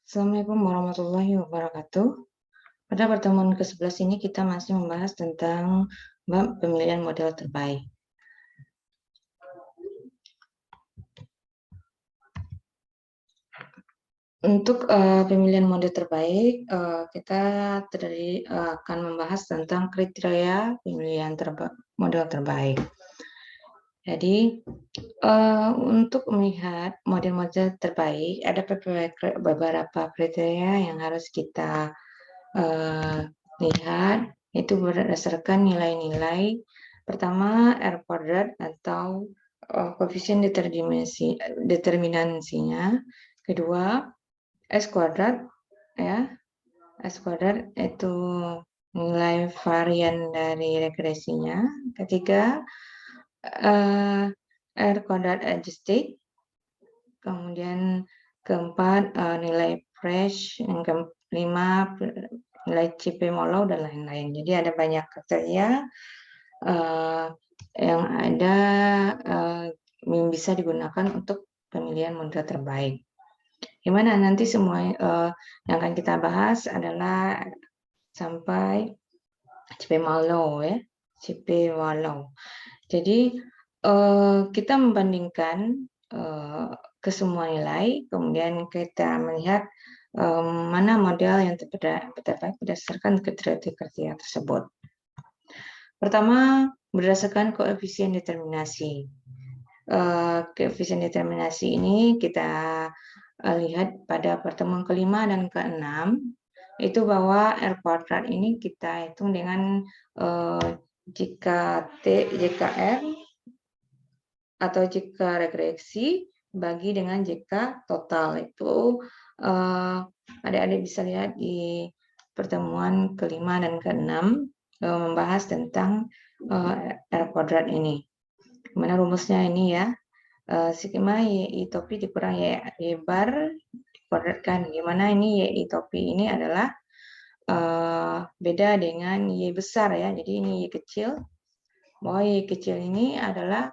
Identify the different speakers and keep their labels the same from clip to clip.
Speaker 1: Assalamualaikum warahmatullahi wabarakatuh. Pada pertemuan ke-11 ini kita masih membahas tentang bab pemilihan model terbaik. Untuk pemilihan model terbaik, kita akan membahas tentang kriteria pemilihan model terbaik. Jadi, untuk melihat model-model terbaik, ada beberapa kriteria yang harus kita lihat, itu berdasarkan nilai-nilai. Pertama, R kuadrat atau koefisien determinansinya. Kedua, S kuadrat, ya. S kuadrat itu nilai varian dari regresinya. Ketiga, R kuadrat adjusted. Kemudian keempat, nilai fresh. Yang kelima, nilai CP Mollow dan lain-lain. Jadi ada banyak kriteria yang ada yang bisa digunakan untuk pemilihan model terbaik. Gimana nanti semua yang akan kita bahas adalah sampai CP Mollow, ya, CP Mollow. Jadi kita membandingkan ke semua nilai, kemudian kita melihat mana model yang terbaik berdasarkan kriteria tersebut. Pertama, berdasarkan koefisien determinasi. Koefisien determinasi ini kita lihat pada pertemuan ke-5 dan ke-6, itu bahwa R kuadrat ini kita hitung dengan jika JKR atau jika regresi bagi dengan JK total. Itu adik-adik bisa lihat di pertemuan ke-5 dan ke-6 membahas tentang R kuadrat ini. Gimana rumusnya ini, ya? Sigma YI topi dikurang Y bar dikuadratkan. Gimana ini YI topi ini adalah beda dengan Y besar, ya. Jadi ini Y kecil. Bahwa Y kecil ini adalah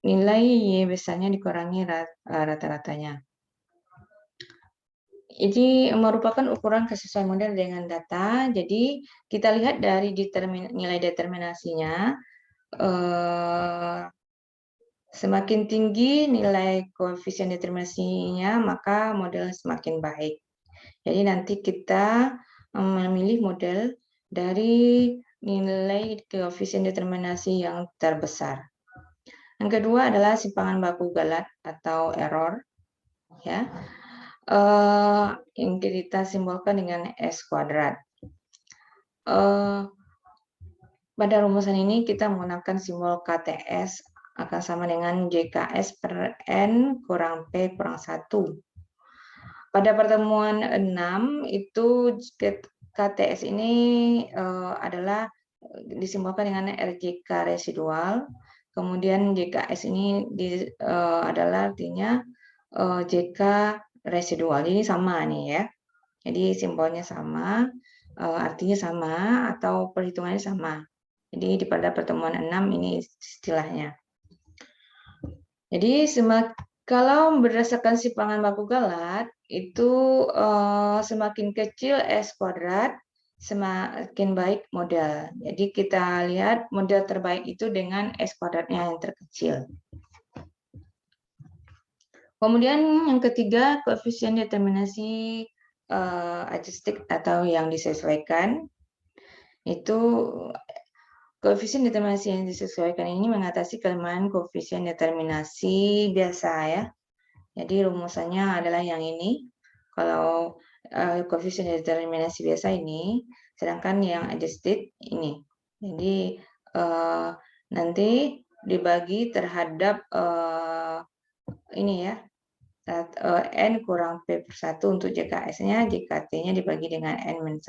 Speaker 1: nilai Y besarnya dikurangi rata-ratanya. Ini merupakan ukuran kesesuaian model dengan data. Jadi kita lihat dari nilai determinasinya, semakin tinggi nilai koefisien determinasinya, maka model semakin baik. Jadi nanti kita memilih model dari nilai koefisien determinasi yang terbesar. Yang kedua adalah simpangan baku galat atau error, ya. Yang kita simbolkan dengan S kuadrat. Pada rumusan ini kita menggunakan simbol KTS akan sama dengan JKS per N kurang P kurang 1. Pada pertemuan 6 itu KTS ini adalah disimbolkan dengan RJK residual. Kemudian JKS ini adalah artinya JK residual. Ini sama nih, ya. Jadi simbolnya sama, artinya sama, atau perhitungannya sama. Jadi pada pertemuan 6 ini istilahnya. Jadi kalau berdasarkan simpangan baku galat, itu semakin kecil S kuadrat, semakin baik model. Jadi kita lihat model terbaik itu dengan S kuadratnya yang terkecil. Kemudian yang ketiga, koefisien determinasi adjusted atau yang disesuaikan. Itu koefisien determinasi yang disesuaikan ini mengatasi kelemahan koefisien determinasi biasa, ya. Jadi rumusannya adalah yang ini. Kalau koefisien determinasi biasa ini, sedangkan yang adjusted ini. Jadi nanti dibagi terhadap ini, ya. N kurang P per 1 untuk JKS-nya, JKT-nya dibagi dengan N-1.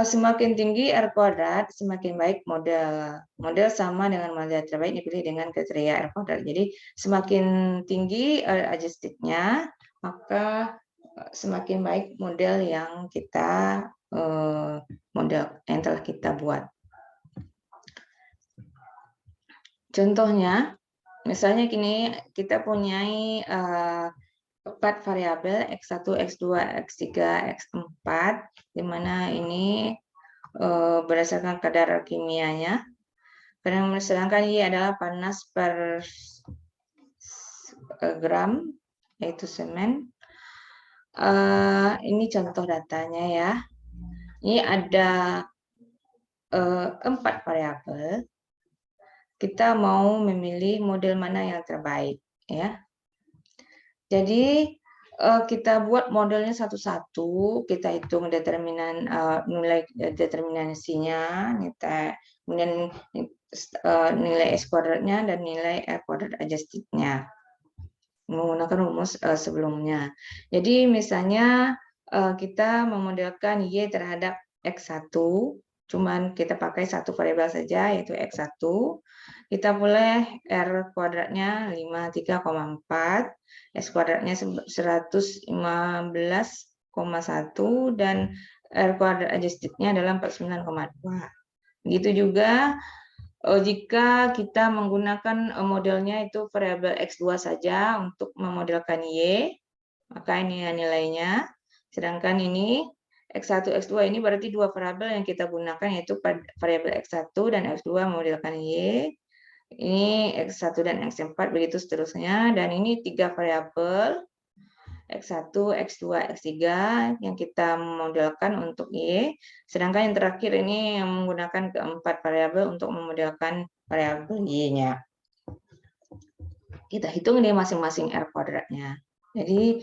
Speaker 1: Semakin tinggi R kuadrat, semakin baik model. Model sama dengan model terbaik dipilih dengan kriteria R kuadrat. Jadi semakin tinggi adjusted-nya, maka semakin baik model yang telah kita buat. Contohnya, Misalnya gini, kita punyai 4 variabel X1, X2, X3, X4, di mana ini berdasarkan kadar kimianya. Sedangkan Y adalah panas per gram, yaitu semen. Ini contoh datanya ya. Ini ada 4 variabel. Kita mau memilih model mana yang terbaik, ya. Jadi kita buat modelnya satu-satu, kita hitung determinan nilai determinasinya, kemudian nilai S kuadratnya dan nilai R kuadrat adjusted-nya menggunakan rumus sebelumnya. Jadi misalnya kita memodelkan Y terhadap X1, cuman kita pakai satu variabel saja, yaitu X1. Kita boleh R kuadratnya 53,4, S kuadratnya 115,1, dan R kuadrat adjusted-nya adalah 49,2. Begitu juga jika kita menggunakan modelnya itu variabel X2 saja untuk memodelkan Y, maka ini nilainya. Sedangkan ini X1, X2 ini berarti dua variabel yang kita gunakan, yaitu variabel X1 dan X2 memodelkan Y. Ini X1 dan X4, begitu seterusnya. Dan ini 3 variabel, X1, X2, X3 yang kita modelkan untuk Y. Sedangkan yang terakhir ini yang menggunakan keempat variabel untuk memodelkan variabel Y-nya. Kita hitung ini masing-masing R kuadratnya. Jadi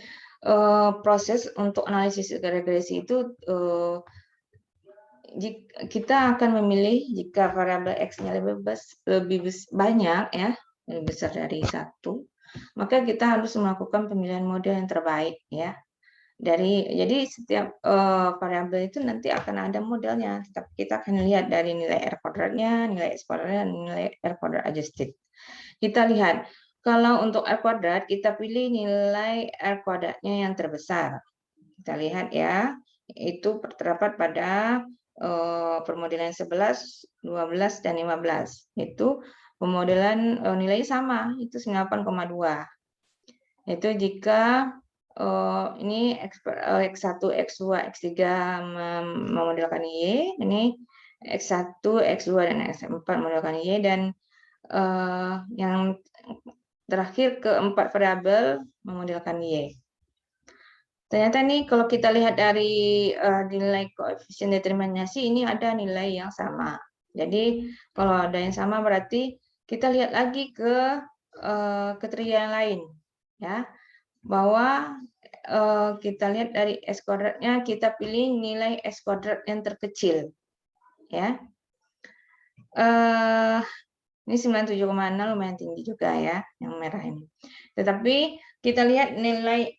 Speaker 1: proses untuk analisis regresi itu kita akan memilih jika variabel X-nya lebih banyak, ya, lebih besar dari 1, maka kita harus melakukan pemilihan model yang terbaik, ya. Jadi setiap variabel itu nanti akan ada modelnya, tapi kita akan lihat dari nilai R kuadratnya, nilai S kuadratnya, dan nilai R kuadrat adjusted. Kita lihat, kalau untuk R kuadrat, kita pilih nilai R kuadratnya yang terbesar. Kita lihat ya, itu terdapat pada permodelan 11, 12, dan 15. Itu pemodelan nilai sama, itu 98,2. Itu jika ini X1, X2, X3 memodelkan Y, ini X1, X2, dan X4 memodelkan Y, dan yang terakhir keempat variabel memodelkan Y. Ternyata nih kalau kita lihat dari nilai koefisien determinasi ini ada nilai yang sama. Jadi kalau ada yang sama berarti kita lihat lagi ke kriteria yang lain, ya, bahwa kita lihat dari S kuadratnya, kita pilih nilai S kuadrat yang terkecil, ya. Ini 97,0 lumayan tinggi juga ya, yang merah ini. Tetapi kita lihat nilai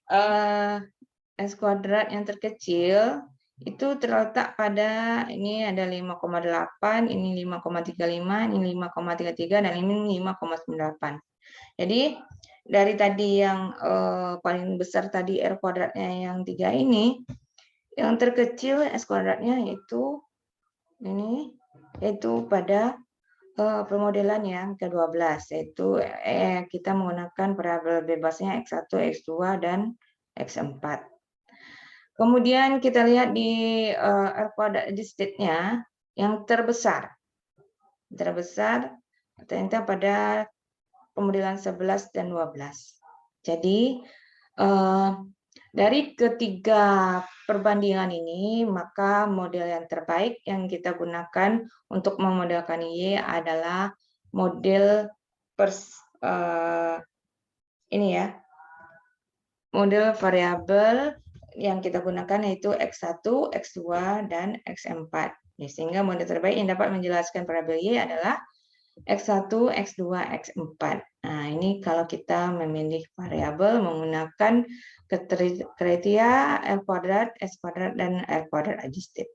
Speaker 1: S kuadrat yang terkecil itu terletak pada ini ada 5,8, ini 5,35, ini 5,33, dan ini 5,98. Jadi dari tadi yang paling besar tadi R kuadratnya yang 3 ini, yang terkecil S kuadratnya yaitu ini, yaitu pada pemodelan yang ke-12, yaitu kita menggunakan variabel bebasnya X1, X2, dan X4. Kemudian kita lihat di R kuadrat adjusted-nya yang terbesar ternyata pada pemodelan 11 dan 12. Jadi dari ketiga perbandingan ini, maka model yang terbaik yang kita gunakan untuk memodelkan Y adalah model ini ya, model variabel yang kita gunakan yaitu X1, X2, dan X4. Sehingga model terbaik yang dapat menjelaskan variabel Y adalah X1, X2, X4. Nah, ini kalau kita memilih variabel menggunakan kriteria R kuadrat, S kuadrat, dan R kuadrat adjusted.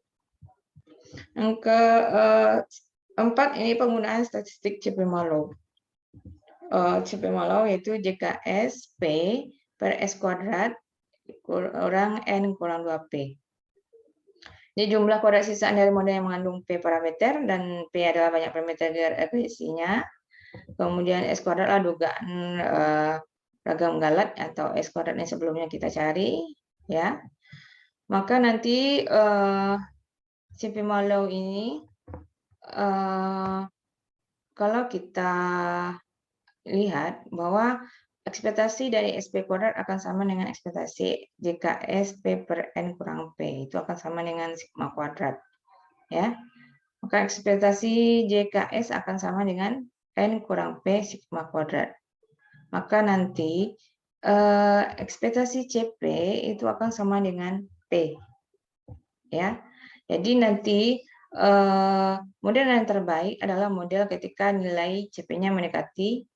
Speaker 1: Yang keempat, ini penggunaan statistik CP-Marlow. CP-Marlow yaitu JKS P per S kuadrat kurang N kurang 2P. Jadi jumlah kuadrat sisaan dari model yang mengandung P parameter, dan P adalah banyak parameter regresinya. Kemudian S kuadrat dugaan ragam galat atau S kuadrat yang sebelumnya kita cari, ya. Maka nanti CP Marlowe ini kalau kita lihat bahwa ekspektasi dari SP kuadrat akan sama dengan ekspektasi JKS P per N kurang P. Itu akan sama dengan sigma kuadrat. Ya. Maka ekspektasi JKS akan sama dengan N kurang P sigma kuadrat. Maka nanti ekspektasi CP itu akan sama dengan P. Ya. Jadi nanti model yang terbaik adalah model ketika nilai CP-nya mendekati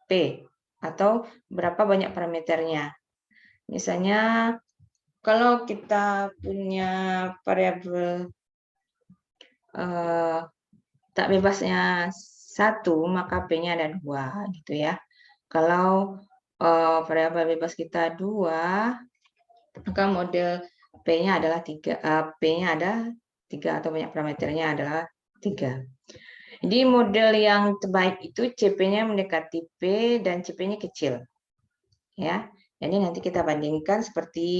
Speaker 1: P atau berapa banyak parameternya. Misalnya kalau kita punya variabel tak bebasnya 1, maka P-nya ada 2 gitu ya. Kalau variabel bebas kita 2, maka model P-nya adalah 3, P-nya ada 3 atau banyak parameternya adalah 3. Jadi model yang terbaik itu CP-nya mendekati P dan CP-nya kecil. Ya. Jadi nanti kita bandingkan seperti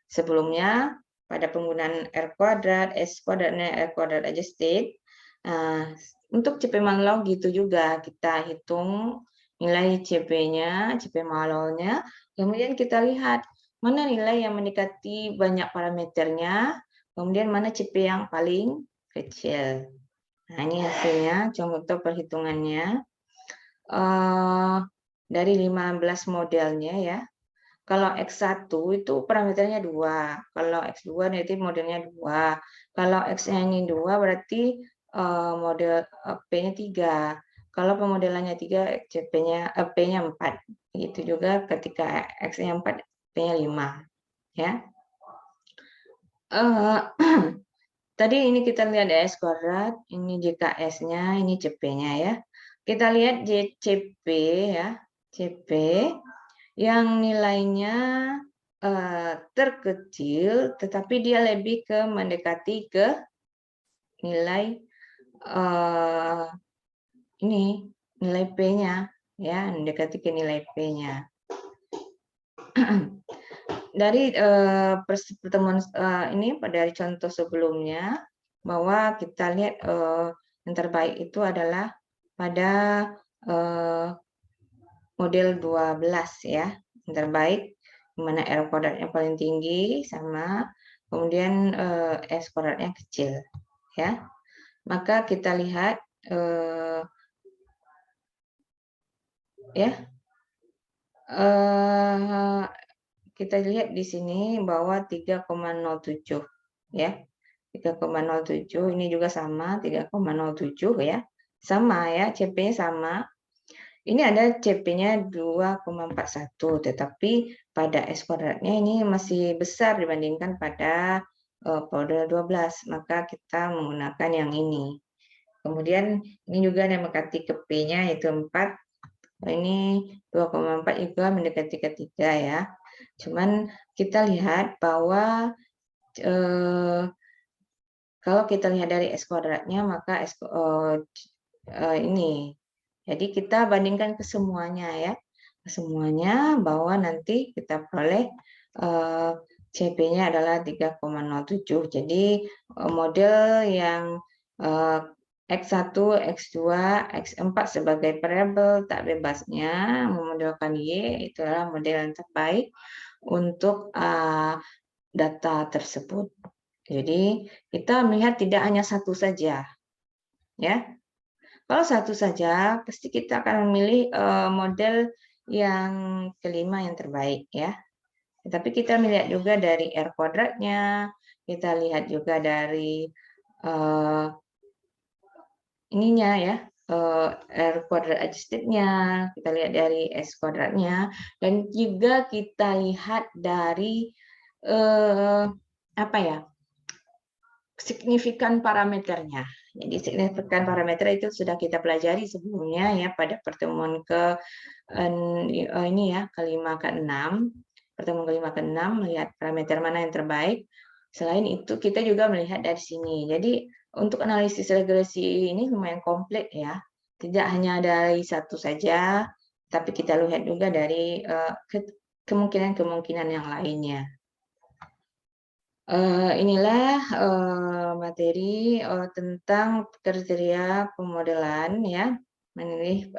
Speaker 1: sebelumnya pada penggunaan R kuadrat, S kuadratnya R kuadrat adjusted. Untuk CP Marlowe gitu juga, kita hitung nilai CP-nya, CP Marlowe-nya, kemudian kita lihat mana nilai yang mendekati banyak parameternya, kemudian mana CP yang paling kecil. Nah, ini hasilnya, contoh perhitungannya. Dari 15 modelnya ya. Kalau X1 itu parameternya 2. Kalau X2 nanti modelnya 2. Kalau X-nya ini 2 berarti model P-nya 3. Kalau pemodelannya 3, CP-nya P-nya 4. Itu juga ketika X-nya 4, P-nya 5. Ya. Tadi ini kita lihat S kuadrat, ini JKS-nya, ini CP-nya ya. Kita lihat CP ya, CP yang nilainya terkecil, tetapi dia lebih ke mendekati ke nilai ini nilai P-nya ya, mendekati ke nilai P-nya. Dari pertemuan ini dari contoh sebelumnya bahwa kita lihat yang terbaik itu adalah pada model 12 ya, yang terbaik di mana R kuadratnya paling tinggi sama kemudian S kuadratnya kecil ya. Maka kita lihat ya kita lihat di sini bahwa 3,07 ya. 3,07 ini juga sama 3,07 ya. Sama ya, CP-nya sama. Ini ada CP-nya 2,41, tetapi pada S kuadratnya ini masih besar dibandingkan pada model 12, maka kita menggunakan yang ini. Kemudian ini juga yang mendekati ke P-nya yaitu 4. Ini 2,4 juga mendekati ke 3 ya. Cuman kita lihat bahwa kalau kita lihat dari S kuadratnya maka ini. Jadi kita bandingkan ke semuanya ya. Ke semuanya bahwa nanti kita peroleh CP-nya adalah 3,07. Jadi model yang X1, X2, X4 sebagai variabel tak bebasnya memodelkan Y itu adalah model yang terbaik untuk data tersebut. Jadi kita melihat tidak hanya satu saja, ya. Kalau satu saja, pasti kita akan memilih model yang kelima yang terbaik, ya. Tapi kita melihat juga dari R kuadratnya, kita lihat juga dari ininya ya, R kuadrat adjusted-nya, kita lihat dari S kuadratnya, dan juga kita lihat dari apa ya, signifikan parameternya. Jadi signifikan parameter itu sudah kita pelajari sebelumnya ya pada pertemuan ini ya kelima ke-6, pertemuan kelima ke-6 melihat parameter mana yang terbaik. Selain itu kita juga melihat dari sini. Jadi untuk analisis regresi ini lumayan komplit ya. Tidak hanya dari satu saja, tapi kita lihat juga dari kemungkinan-kemungkinan yang lainnya. Inilah materi tentang kriteria pemodelan ya,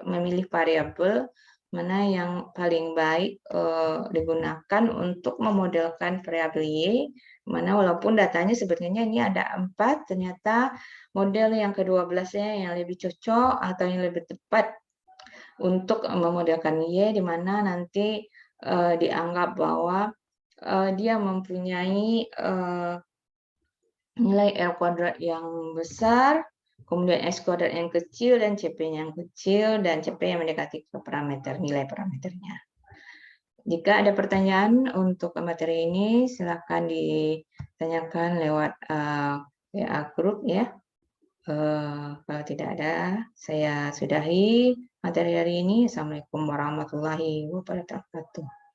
Speaker 1: memilih variabel mana yang paling baik digunakan untuk memodelkan variabel Y, mana walaupun datanya sebenarnya ini ada 4, ternyata model yang ke-12-nya yang lebih cocok atau yang lebih tepat untuk memodelkan Y, di mana nanti dianggap bahwa dia mempunyai nilai R kuadrat yang besar, kemudian X kuadrat yang kecil, dan CP-nya yang kecil, dan CP yang mendekati ke parameter, nilai parameternya. Jika ada pertanyaan untuk materi ini, silakan ditanyakan lewat WA group ya. Kalau tidak ada, saya sudahi materi hari ini. Assalamualaikum warahmatullahi wabarakatuh.